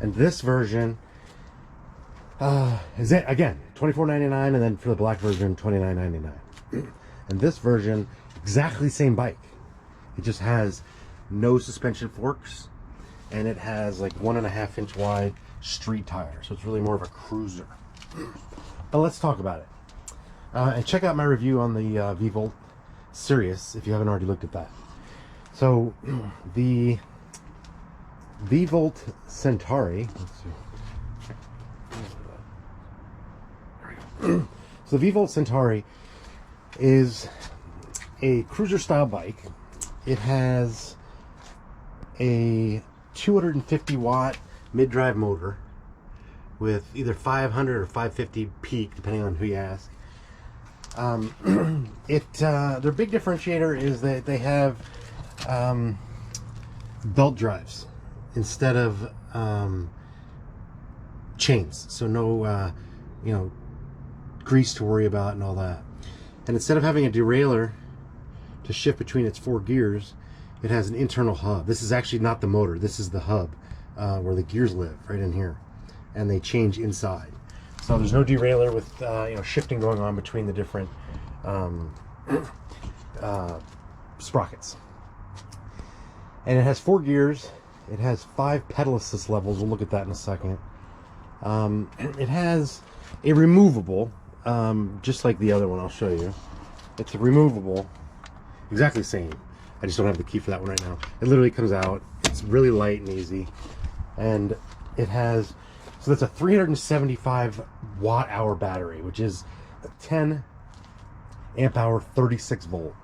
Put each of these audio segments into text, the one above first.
And this version is it again $24.99, and then for the black version $29.99. And this version, exactly the same bike. It just has no suspension forks, and it has like 1.5-inch wide street tire, so it's really more of a cruiser. But let's talk about it, and check out my review on the VVOLT Sirius if you haven't already looked at that. So the VVOLT Centauri, let's see. So the VVOLT Centauri is a cruiser style bike. It has a 250 watt mid-drive motor with either 500 or 550 peak, depending on who you ask. Their big differentiator is that they have belt drives instead of chains, so no grease to worry about and all that. And instead of having a derailleur to shift between its 4 gears, it has an internal hub. This is actually not the motor, this is the hub where the gears live, right in here, and they change inside. So there's no derailleur with shifting going on between the different sprockets. And it has 4 gears. It has 5 pedal assist levels. We'll look at that in a second. It has a removable, just like the other one. I'll show you. It's a removable, exactly the same. I just don't have the key for that one right now. It literally comes out. It's really light and easy. And it has, so that's a 375 watt hour battery, which is a 10 amp hour, 36 volt.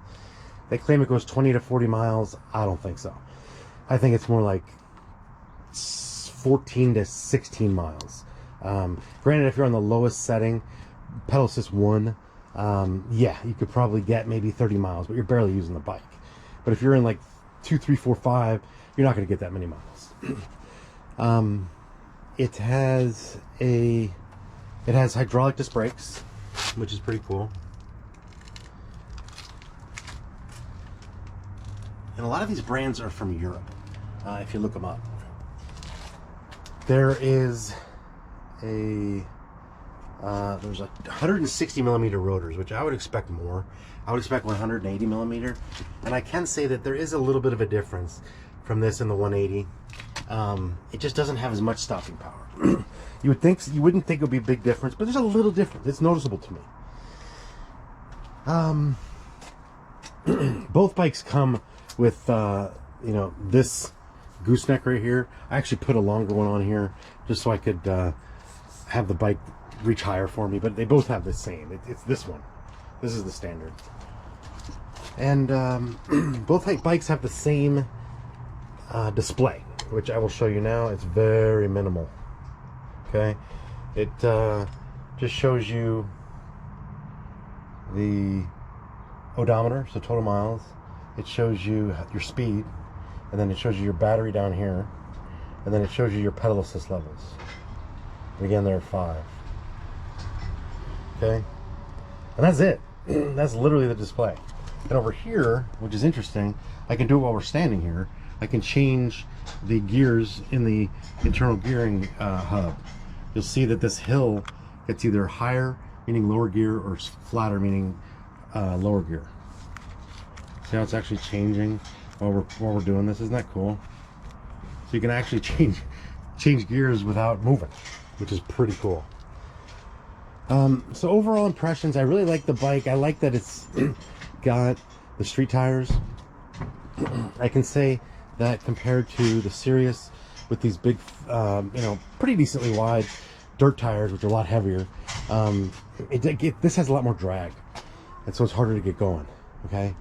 They claim it goes 20 to 40 miles. I don't think so. I think it's more like 14 to 16 miles. Granted, if you're on the lowest setting, pedal assist 1, yeah, you could probably get maybe 30 miles, but you're barely using the bike. But if you're in like 2, 3, 4, 5, you're not going to get that many miles. It has hydraulic disc brakes, which is pretty cool. And a lot of these brands are from Europe, if you look them up. There is there's 160 millimeter rotors, which I would expect more. I would expect 180 millimeter, and I can say that there is a little bit of a difference from this and the 180. It just doesn't have as much stopping power. You wouldn't think it would be a big difference, but there's a little difference. It's noticeable to me. Both bikes come with this gooseneck right here. I actually put a longer one on here just so I could have the bike reach higher for me, but they both have the same. It's this one. This is the standard. And both bikes have the same display, which I will show you now. It's very minimal. Okay, it just shows you the odometer, so total miles. It shows you your speed, and then it shows you your battery down here, and then it shows you your pedal assist levels. And again, there are 5. Okay, and that's it. That's literally the display. And over here, which is interesting, I can do it while we're standing here. I can change the gears in the internal gearing hub. You'll see that this hill gets either higher, meaning lower gear, or flatter, meaning lower gear. See how it's actually changing while we're doing this? Isn't that cool? So you can actually change gears without moving, which is pretty cool. So overall impressions, I really like the bike. I like that it's got the street tires. I can say that compared to the Sirius with these big, pretty decently wide dirt tires, which are a lot heavier, this has a lot more drag, and so it's harder to get going. Okay,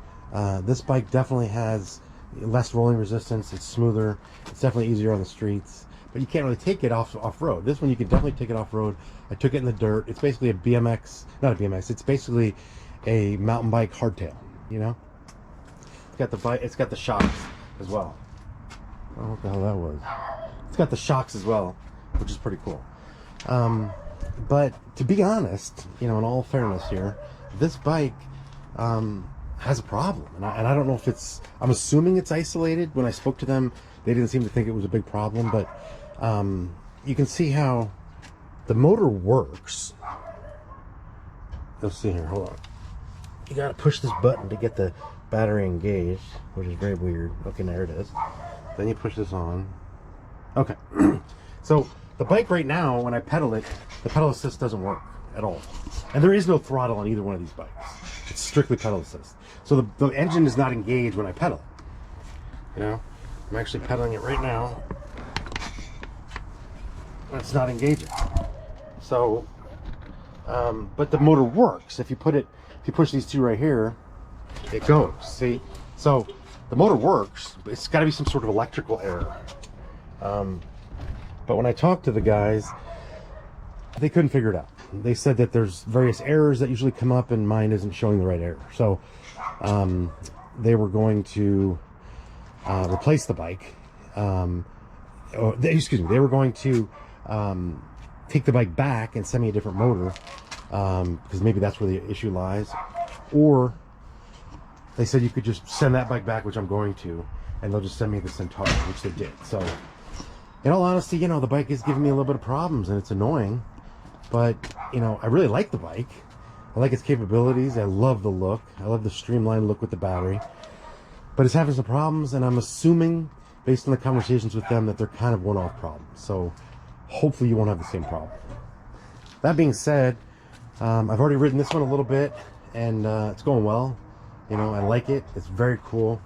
this bike definitely has less rolling resistance. It's smoother. It's definitely easier on the streets, but you can't really take it off-road. This one you can definitely take it off-road. I took it in the dirt. It's basically a BMX, not a BMX. It's basically a mountain bike hardtail. It's got the shocks as well. I don't know what the hell that was. It's got the shocks as well, which is pretty cool. But to be honest, in all fairness here, this bike has a problem, and I don't know if it's. I'm assuming it's isolated. When I spoke to them, they didn't seem to think it was a big problem, but you can see how the motor works. Let's see here, hold on. You gotta push this button to get the battery engaged, which is very weird. Okay, there it is. Then you push this on. Okay. So the bike right now, when I pedal it, the pedal assist doesn't work at all. And there is no throttle on either one of these bikes. It's strictly pedal assist. So the engine is not engaged when I pedal it. You know, I'm actually pedaling it right now. It's not engaging. So, but the motor works. If you push these two right here, it goes. See? So the motor works, but it's got to be some sort of electrical error. But when I talked to the guys, they couldn't figure it out. They said that there's various errors that usually come up and mine isn't showing the right error. So they were going to replace the bike. Excuse me, they were going to take the bike back and send me a different motor, because maybe that's where the issue lies. Or they said you could just send that bike back, which I'm going to, and they'll just send me the Centauri, which they did. So in all honesty, you know, the bike is giving me a little bit of problems and it's annoying, but you know, I really like the bike. I like its capabilities. I love the look. I love the streamlined look with the battery, but it's having some problems, and I'm assuming based on the conversations with them that they're kind of one-off problems. So hopefully you won't have the same problem. That being said, I've already ridden this one a little bit, and it's going well. You know, I like it. It's very cool.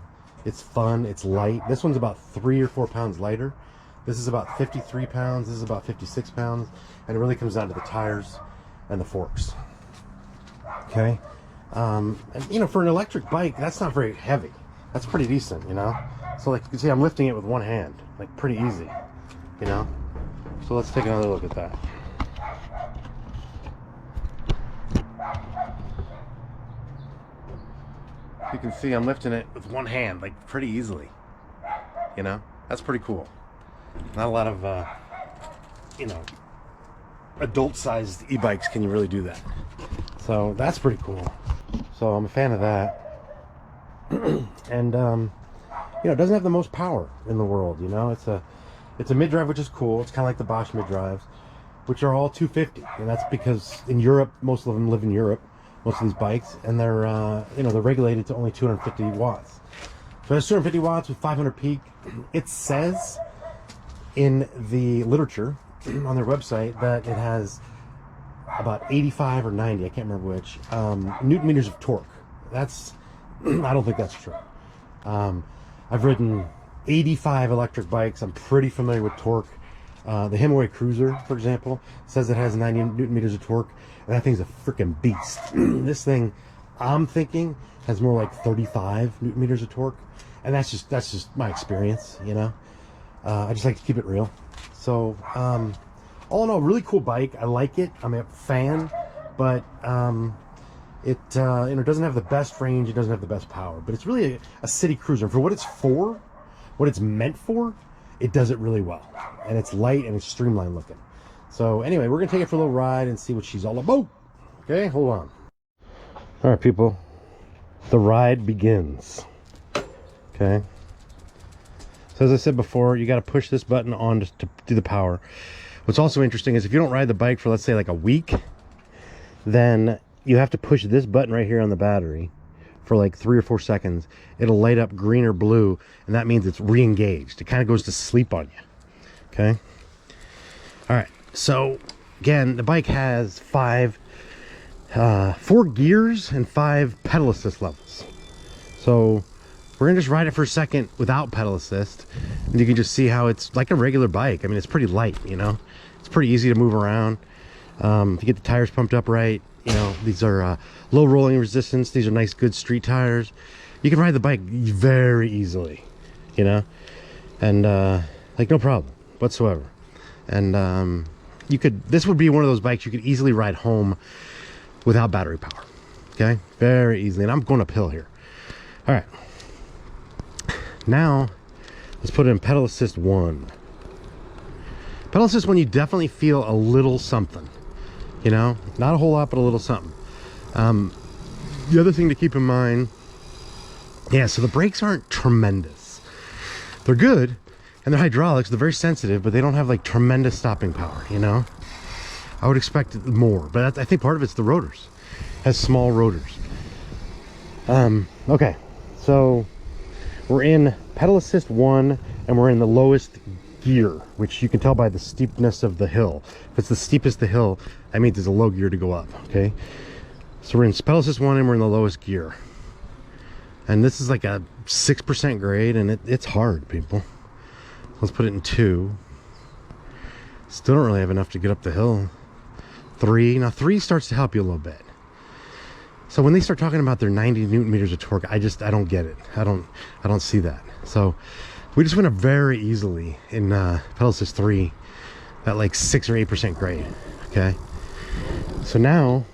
It's fun. It's light. This one's about 3 or 4 pounds lighter. This is about 53 pounds. This is about 56 pounds. And it really comes down to the tires and the forks. Okay. And, you know, for an electric bike, that's not very heavy. That's pretty decent, you know. So, like, you can see I'm lifting it with one hand. Like, pretty easy, you know. So let's take another look at that. You can see I'm lifting it with one hand, like, pretty easily. You know, that's pretty cool. Not a lot of, you know, adult-sized e-bikes can you really do that. So that's pretty cool. So I'm a fan of that. And, you know, it doesn't have the most power in the world, you know. It's a mid-drive, which is cool. It's kind of like the Bosch mid-drives, which are all 250. And that's because in Europe, most of them live in Europe, most of these bikes, and they're, you know, they're regulated to only 250 watts. So it's 250 watts with 500 peak. It says in the literature on their website that it has about 85 or 90, I can't remember which, newton meters of torque. That's, I don't think that's true. I've ridden 85 electric bikes. I'm pretty familiar with torque. The Himaway Cruiser, for example, says it has 90 newton meters of torque, and that thing's a freaking beast. This thing, I'm thinking, has more like 35 newton meters of torque, and that's just my experience, you know. I just like to keep it real. So, all in all, really cool bike. I like it. I'm a fan, but it you know, doesn't have the best range. It doesn't have the best power, but it's really a city cruiser. And for what it's for, what it's meant for, it does it really well. And it's light and it's streamlined looking. So anyway, we're gonna take it for a little ride and see what she's all about. Okay, hold on. All right, people, the ride begins. Okay. So as I said before, you got to push this button on to do the power. What's also interesting is if you don't ride the bike for, let's say, like a week, then you have to push this button right here on the battery for like 3 or 4 seconds. It'll light up green or blue, and that means it's re-engaged. It kind of goes to sleep on you. Okay. All right. So again, the bike has 4 gears and 5 pedal assist levels. So we're gonna just ride it for a second without pedal assist, and you can just see how it's like a regular bike. I mean, it's pretty light, you know. It's pretty easy to move around. If you get the tires pumped up right, you know, these are low rolling resistance. These are nice, good street tires. You can ride the bike very easily, you know, and like no problem whatsoever. And this would be one of those bikes you could easily ride home without battery power. Okay, very easily. And I'm going uphill here. All right. Now, let's put it in pedal assist 1. Pedal assist 1, you definitely feel a little something, you know, not a whole lot, but a little something. The other thing to keep in mind, yeah, so the brakes aren't tremendous. They're good, And they're hydraulics, they're very sensitive, but they don't have like tremendous stopping power, you know? I would expect more, but I think part of it's the rotors. It has small rotors. Okay, so we're in pedal assist 1 and we're in the lowest gear, which you can tell by the steepness of the hill. If it's the steepest the hill, that means there's a low gear to go up, okay? So we're in pedal assist 1 and we're in the lowest gear. And this is like a 6% grade, and it's hard, people. Let's put it in 2. Still don't really have enough to get up the hill. 3. Now 3 starts to help you a little bit. So when they start talking about their 90 newton meters of torque, I don't get it. I don't see that. So we just went up very easily in pedal assist 3 at like 6 or 8% grade. Okay. So now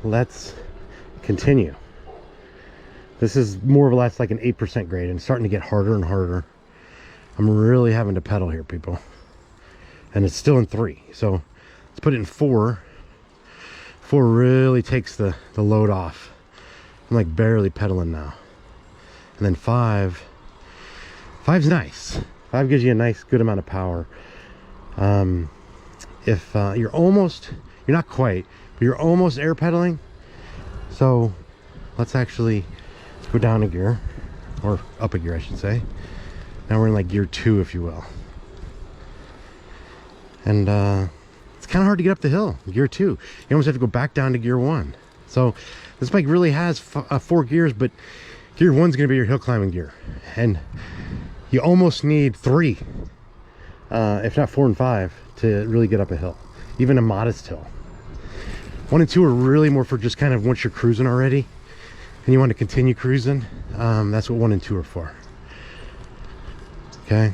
let's continue. This is more or less like an 8% grade, and it's starting to get harder and harder. I'm really having to pedal here, people. And it's still in 3. So let's put it in 4. 4 really takes the load off. I'm like barely pedaling now. And then 5. 5's nice. 5 gives you a nice good amount of power. If you're not quite, but you're almost air pedaling. So let's actually go down a gear, or up a gear I should say. Now we're in like gear 2, if you will. And it's kind of hard to get up the hill, gear 2. You almost have to go back down to gear 1. So this bike really has 4 gears, but gear 1's going to be your hill climbing gear. And you almost need 3, if not 4 and 5, to really get up a hill, even a modest hill. 1 and 2 are really more for just kind of once you're cruising already and you want to continue cruising. That's what 1 and 2 are for. Okay.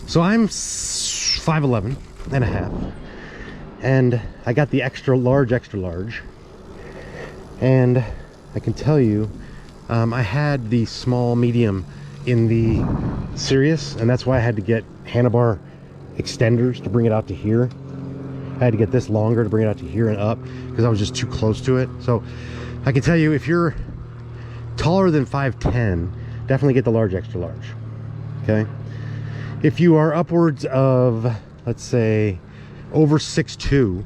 So I'm 5'11" and a half, and I got the extra large, and I can tell you, I had the small medium in the Sirius, and that's why I had to get handlebar extenders to bring it out to here. I had to get this longer to bring it out to here and up because I was just too close to it. So I can tell you, if you're taller than 5'10", definitely get the large, extra large. Okay. If you are upwards of, let's say, over 6'2",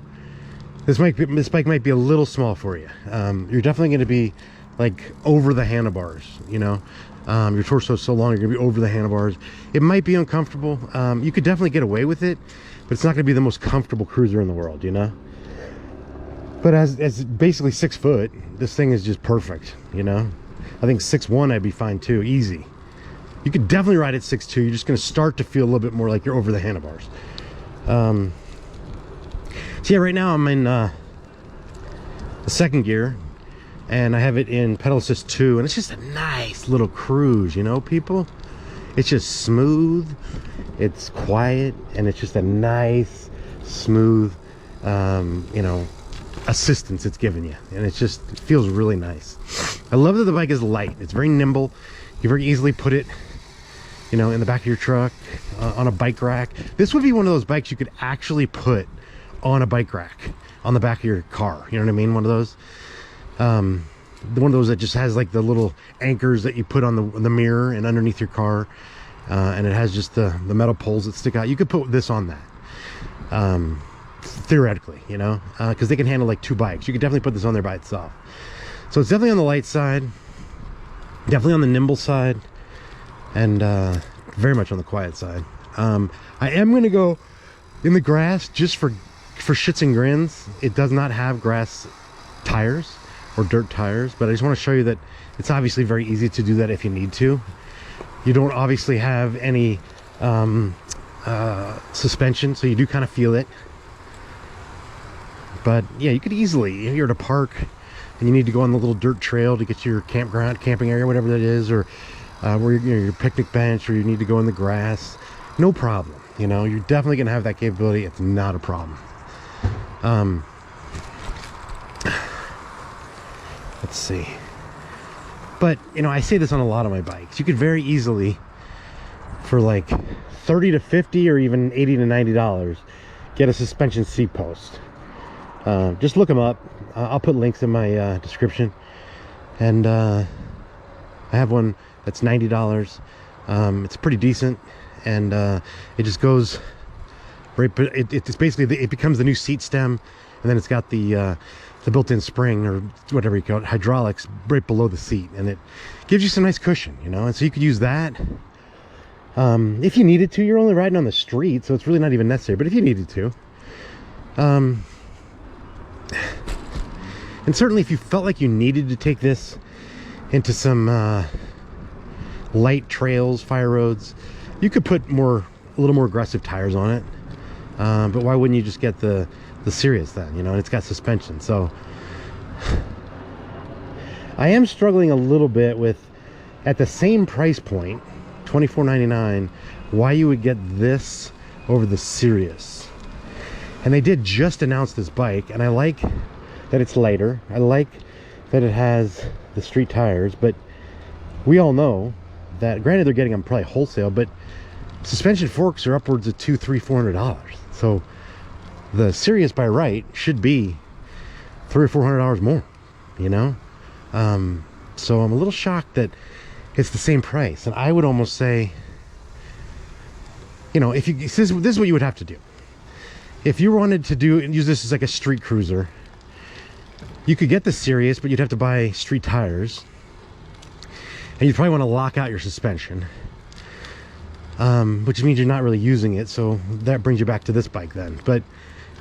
this bike might be a little small for you. You're definitely going to be like over the handlebars, you know. Your torso is so long, you're gonna be over the handlebars. It might be uncomfortable. You could definitely get away with it, but it's not gonna be the most comfortable cruiser in the world, you know. But as basically 6 foot, this thing is just perfect, you know. I think 6'1" I'd be fine too, easy. You could definitely ride at 6'2". You're just gonna start to feel a little bit more like you're over the handlebars. So yeah, right now I'm in the 2nd gear, and I have it in pedal assist 2, and it's just a nice little cruise, you know, people. It's just smooth, it's quiet, and it's just a nice, smooth, you know, assistance it's giving you, and it feels really nice. I love that the bike is light. It's very nimble. You very easily put it, you know, in the back of your truck, on a bike rack. This would be one of those bikes you could actually put on a bike rack on the back of your car, you know what I mean? One of those. One of those that just has like the little anchors that you put on the mirror and underneath your car, and it has just the metal poles that stick out. You could put this on that, theoretically, you know, because they can handle like 2 bikes. You could definitely put this on there by itself. So it's definitely on the light side, definitely on the nimble side, and very much on the quiet side. I am going to go in the grass just for shits and grins. It does not have grass tires or dirt tires, but I just want to show you that it's obviously very easy to do that if you need to. You don't obviously have any suspension, so you do kind of feel it. But yeah, you could easily, if you're at a park and you need to go on the little dirt trail to get to your camping area, whatever that is, or where your picnic bench, or you need to go in the grass, no problem. You know, you're definitely gonna have that capability. It's not a problem. Let's see. But you know, I say this on a lot of my bikes. You could very easily, for like $30 to $50 or even $80 to $90, get a suspension seat post. Just look them up. I'll put links in my description. And I have one that's $90. It's pretty decent, and it just goes right. It's basically it becomes the new seat stem, and then it's got the built-in spring, or whatever you call it, hydraulics, right below the seat, and it gives you some nice cushion, you know. And so you could use that if you needed to. You're only riding on the street, so it's really not even necessary. But if you needed to, and certainly if you felt like you needed to take this into some light trails, fire roads, you could put a little more aggressive tires on it. But why wouldn't you just get the Sirius then, you know? And it's got suspension. So I am struggling a little bit with, at the same price point, $24.99, why you would get this over the Sirius. And they did just announce this bike, and I like that it's lighter. I like that it has the street tires, but we all know that, granted, they're getting them probably wholesale, but suspension forks are upwards of $200, $300, $400. So the Sirius by right should be $300 or $400 more, you know. So I'm a little shocked that it's the same price. And I would almost say, you know, if you this is what you would have to do if you wanted to use this as like a street cruiser. You could get the Sirius, but you'd have to buy street tires, and you'd probably want to lock out your suspension, which means you're not really using it. So that brings you back to this bike then. But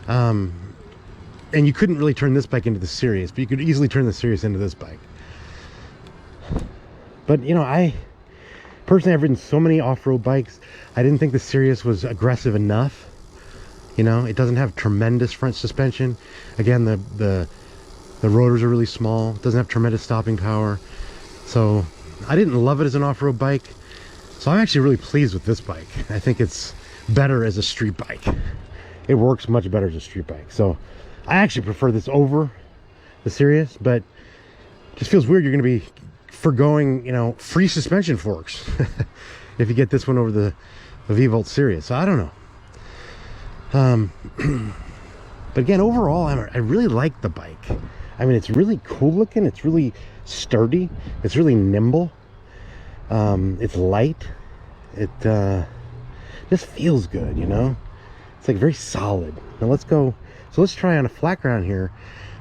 and you couldn't really turn this bike into the Sirius, but you could easily turn the Sirius into this bike. But you know, I personally have ridden so many off-road bikes. I didn't think the Sirius was aggressive enough. You know, it doesn't have tremendous front suspension. Again, the rotors are really small. It doesn't have tremendous stopping power. So I didn't love it as an off-road bike. So I'm actually really pleased with this bike. I think it's better as a street bike. It works much better as a street bike. So I actually prefer this over the Sirius, but it just feels weird. You're going to be forgoing, you know, free suspension forks if you get this one over the VVOLT Sirius. So I don't know. But again, overall, I really like the bike. I mean, it's really cool looking. It's really sturdy. It's really nimble. It's light. It just feels good, you know. It's like very solid. Now let's go. So let's try on a flat ground here,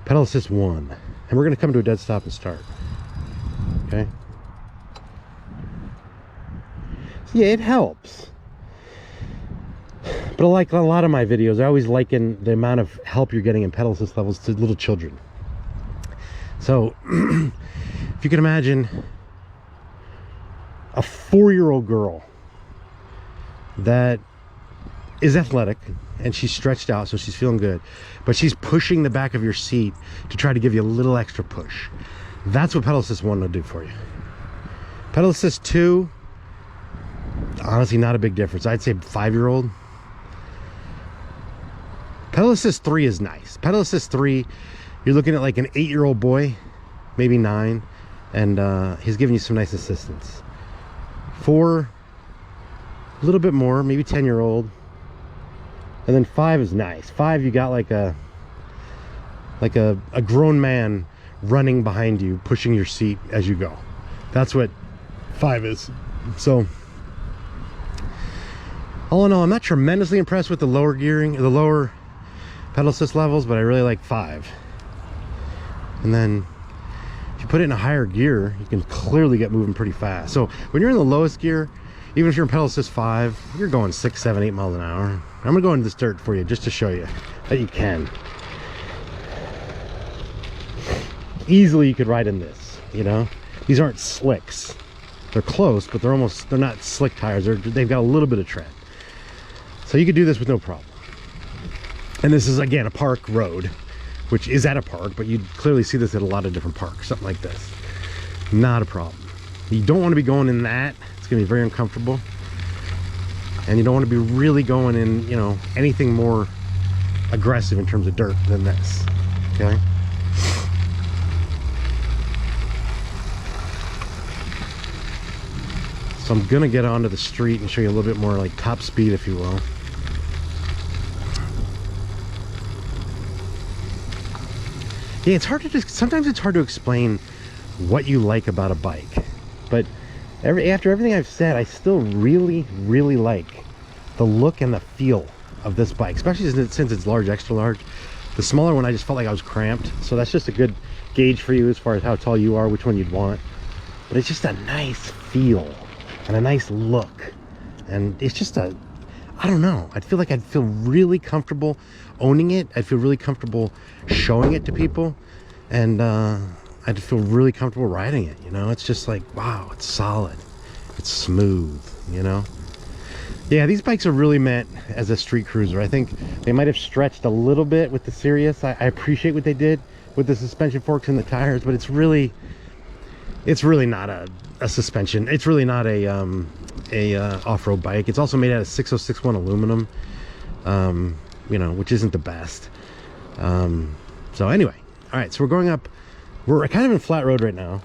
pedal assist 1, and we're going to come to a dead stop and start. Okay. So yeah, it helps. But like a lot of my videos, I always liken the amount of help you're getting in pedal assist levels to little children. So if you can imagine a 4-year-old girl that is athletic and she's stretched out, so she's feeling good, but she's pushing the back of your seat to try to give you a little extra push. That's what pedal assist 1 will do for you. Pedal assist 2, honestly, not a big difference. I'd say 5-year-old. Pedal assist 3 is nice. Pedal assist 3, you're looking at like an 8-year-old boy, maybe 9, and he's giving you some nice assistance. 4, a little bit more, maybe 10-year-old. And then 5 is nice. 5, you got like a grown man running behind you, pushing your seat as you go. That's what 5 is. So all in all, I'm not tremendously impressed with the lower gearing, the lower pedal assist levels, but I really like 5. And then if you put it in a higher gear, you can clearly get moving pretty fast. So when you're in the lowest gear, even if you're in pedal assist 5, you're going 6, 7, 8 miles an hour. I'm gonna go into this dirt for you just to show you that you can. Easily you could ride in this, you know. These aren't slicks. They're close, but they're not slick tires. They've got a little bit of tread. So you could do this with no problem. And this is, again, a park road, which is at a park, but you'd clearly see this at a lot of different parks, something like this. Not a problem. You don't want to be going in that. It's going to be very uncomfortable. And you don't want to be really going in, you know, anything more aggressive in terms of dirt than this. Okay? So I'm going to get onto the street and show you a little bit more like top speed, if you will. Yeah, it's hard to just, sometimes it's hard to explain what you like about a bike, but after everything I've said, I still really like the look and the feel of this bike, especially since it's large, extra large. The smaller one, I just felt like I was cramped, so that's just a good gauge for you as far as how tall you are, which one you'd want. But it's just a nice feel and a nice look, and it's just a, I don't know, I'd feel like I'd feel really comfortable owning it. I'd feel really comfortable showing it to people, and I'd feel really comfortable riding it, you know? It's just like, wow, it's solid, it's smooth, you know? Yeah, these bikes are really meant as a street cruiser. I think they might have stretched a little bit with the Sirius. I appreciate what they did with the suspension forks and the tires, but it's really not a suspension. It's really not a off-road bike. It's also made out of 6061 aluminum, you know, which isn't the best. So anyway, all right, so we're going up, we're kind of in flat road right now.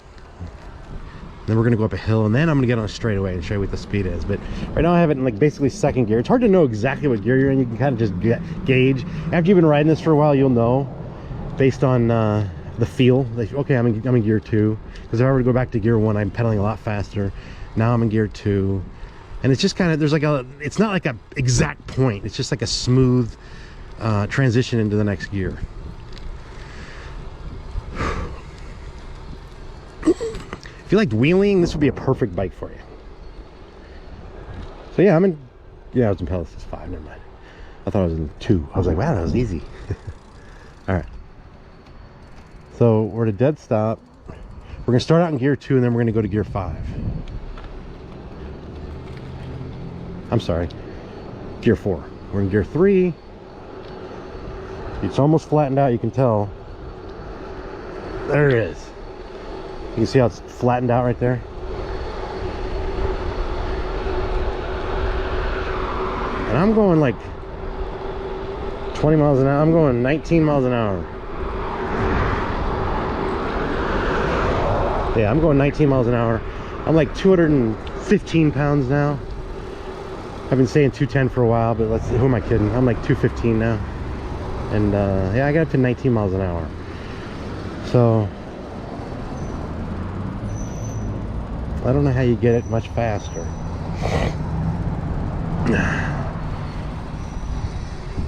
Then we're gonna go up a hill, and then I'm gonna get on a straightaway and show you what the speed is. But right now I have it in like basically second gear. It's hard to know exactly what gear you're in. You can kind of just gauge. After you've been riding this for a while, you'll know based on the feel. Like, okay, I'm in gear 2. Because if I were to go back to gear 1, I'm pedaling a lot faster. Now I'm in gear 2. And it's just kind of, there's like a, it's not like a exact point. It's just like a smooth transition into the next gear. If you liked wheeling, this would be a perfect bike for you. So yeah, I was in Pelosis 5, never mind. I thought I was in 2. I was like, wow, that was easy. All right. So we're at a dead stop. We're gonna start out in gear 2, and then we're gonna go to gear 5. I'm sorry, gear 4. We're in gear 3. It's almost flattened out, you can tell. There it is. You can see how it's flattened out right there. And I'm going like 20 miles an hour. I'm going 19 miles an hour. Yeah, I'm going 19 miles an hour. I'm like 215 pounds now. I've been saying 210 for a while, but let's see, who am I kidding? I'm like 215 now. And yeah, I got up to 19 miles an hour. So I don't know how you get it much faster.